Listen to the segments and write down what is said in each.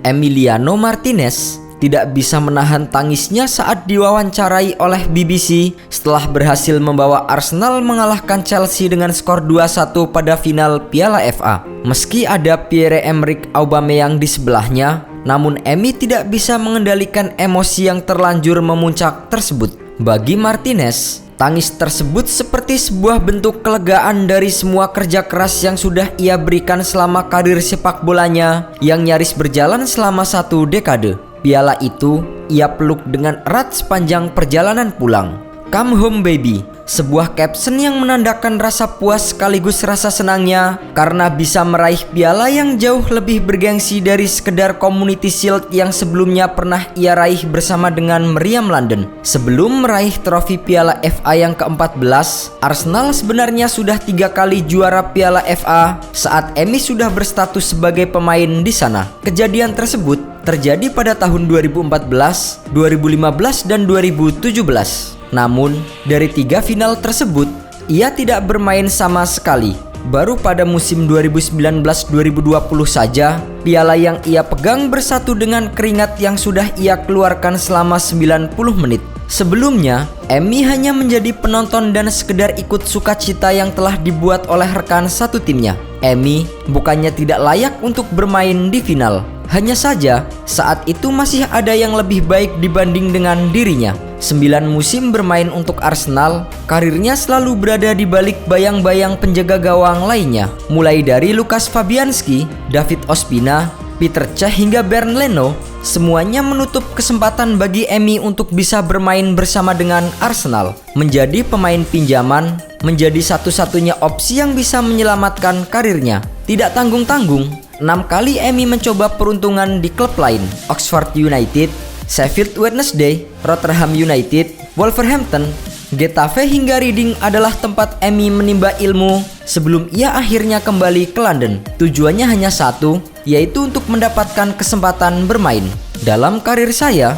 Emiliano Martinez tidak bisa menahan tangisnya saat diwawancarai oleh BBC setelah berhasil membawa Arsenal mengalahkan Chelsea dengan skor 2-1 pada final Piala FA. Meski ada Pierre-Emerick Aubameyang di sebelahnya, namun Emi tidak bisa mengendalikan emosi yang terlanjur memuncak tersebut. Bagi Martinez, tangis tersebut seperti sebuah bentuk kelegaan dari semua kerja keras yang sudah ia berikan selama karir sepak bolanya yang nyaris berjalan selama 1 dekade. Piala itu ia peluk dengan erat sepanjang perjalanan pulang. Come home baby, sebuah caption yang menandakan rasa puas sekaligus rasa senangnya karena bisa meraih piala yang jauh lebih bergengsi dari sekedar Community Shield yang sebelumnya pernah ia raih bersama dengan meriam London. Sebelum meraih trofi Piala FA yang ke-14, Arsenal sebenarnya sudah 3 kali juara Piala FA saat Emi sudah berstatus sebagai pemain di sana. Kejadian tersebut terjadi pada tahun 2014, 2015, dan 2017. Namun, dari 3 final tersebut, ia tidak bermain sama sekali. Baru pada musim 2019-2020 saja, piala yang ia pegang bersatu dengan keringat yang sudah ia keluarkan selama 90 menit. Sebelumnya, Emi hanya menjadi penonton dan sekedar ikut sukacita yang telah dibuat oleh rekan satu timnya. Emi bukannya tidak layak untuk bermain di final. Hanya saja, saat itu masih ada yang lebih baik dibanding dengan dirinya. 9 musim bermain untuk Arsenal, karirnya selalu berada di balik bayang-bayang penjaga gawang lainnya. Mulai dari Lukas Fabianski, David Ospina, Peter Cech hingga Bernd Leno, semuanya menutup kesempatan bagi Emi untuk bisa bermain bersama dengan Arsenal. Menjadi pemain pinjaman menjadi satu-satunya opsi yang bisa menyelamatkan karirnya. Tidak tanggung-tanggung, 6 kali Emi mencoba peruntungan di klub lain: Oxford United, Sheffield Wednesday, Rotherham United, Wolverhampton, Getafe hingga Reading adalah tempat Emi menimba ilmu sebelum ia akhirnya kembali ke London. Tujuannya hanya satu, yaitu untuk mendapatkan kesempatan bermain. Dalam karir saya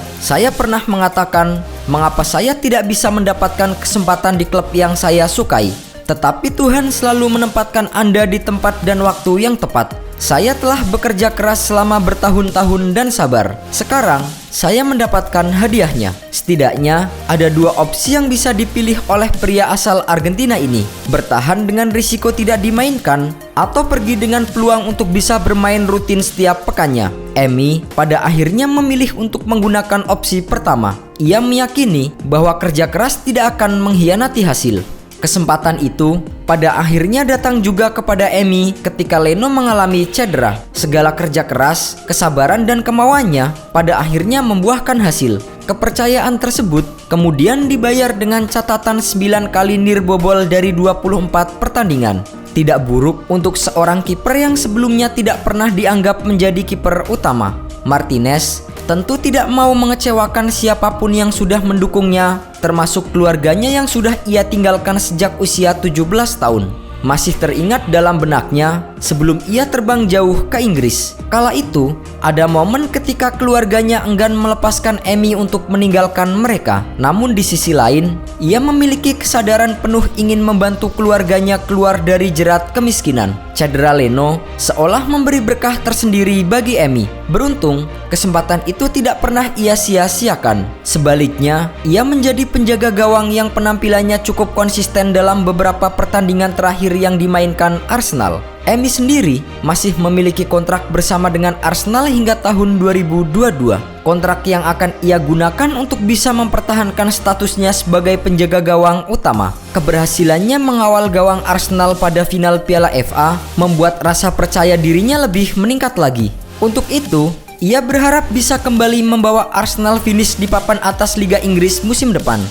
pernah mengatakan mengapa saya tidak bisa mendapatkan kesempatan di klub yang saya sukai. Tetapi Tuhan selalu menempatkan Anda di tempat dan waktu yang tepat. Saya telah bekerja keras selama bertahun-tahun dan sabar. Sekarang, saya mendapatkan hadiahnya. Setidaknya, ada 2 opsi yang bisa dipilih oleh pria asal Argentina ini: bertahan dengan risiko tidak dimainkan, atau pergi dengan peluang untuk bisa bermain rutin setiap pekannya. Emi pada akhirnya memilih untuk menggunakan opsi pertama. Ia meyakini bahwa kerja keras tidak akan mengkhianati hasil. Kesempatan itu pada akhirnya datang juga kepada Emi ketika Leno mengalami cedera. Segala kerja keras, kesabaran, dan kemauannya pada akhirnya membuahkan hasil. Kepercayaan tersebut kemudian dibayar dengan catatan 9 kali nirbobol dari 24 pertandingan. Tidak buruk untuk seorang kiper yang sebelumnya tidak pernah dianggap menjadi kiper utama. Martinez tentu tidak mau mengecewakan siapapun yang sudah mendukungnya, termasuk keluarganya yang sudah ia tinggalkan sejak usia 17 tahun. Masih teringat dalam benaknya sebelum ia terbang jauh ke Inggris. Kala itu, ada momen ketika keluarganya enggan melepaskan Emi untuk meninggalkan mereka. Namun di sisi lain, ia memiliki kesadaran penuh ingin membantu keluarganya keluar dari jerat kemiskinan. Cedera Leno seolah memberi berkah tersendiri bagi Emi. Beruntung, kesempatan itu tidak pernah ia sia-siakan. Sebaliknya, ia menjadi penjaga gawang yang penampilannya cukup konsisten dalam beberapa pertandingan terakhir yang dimainkan Arsenal. Emi sendiri masih memiliki kontrak bersama dengan Arsenal hingga tahun 2022. Kontrak yang akan ia gunakan untuk bisa mempertahankan statusnya sebagai penjaga gawang utama. Keberhasilannya mengawal gawang Arsenal pada final Piala FA membuat rasa percaya dirinya lebih meningkat lagi. Untuk itu, ia berharap bisa kembali membawa Arsenal finish di papan atas Liga Inggris musim depan.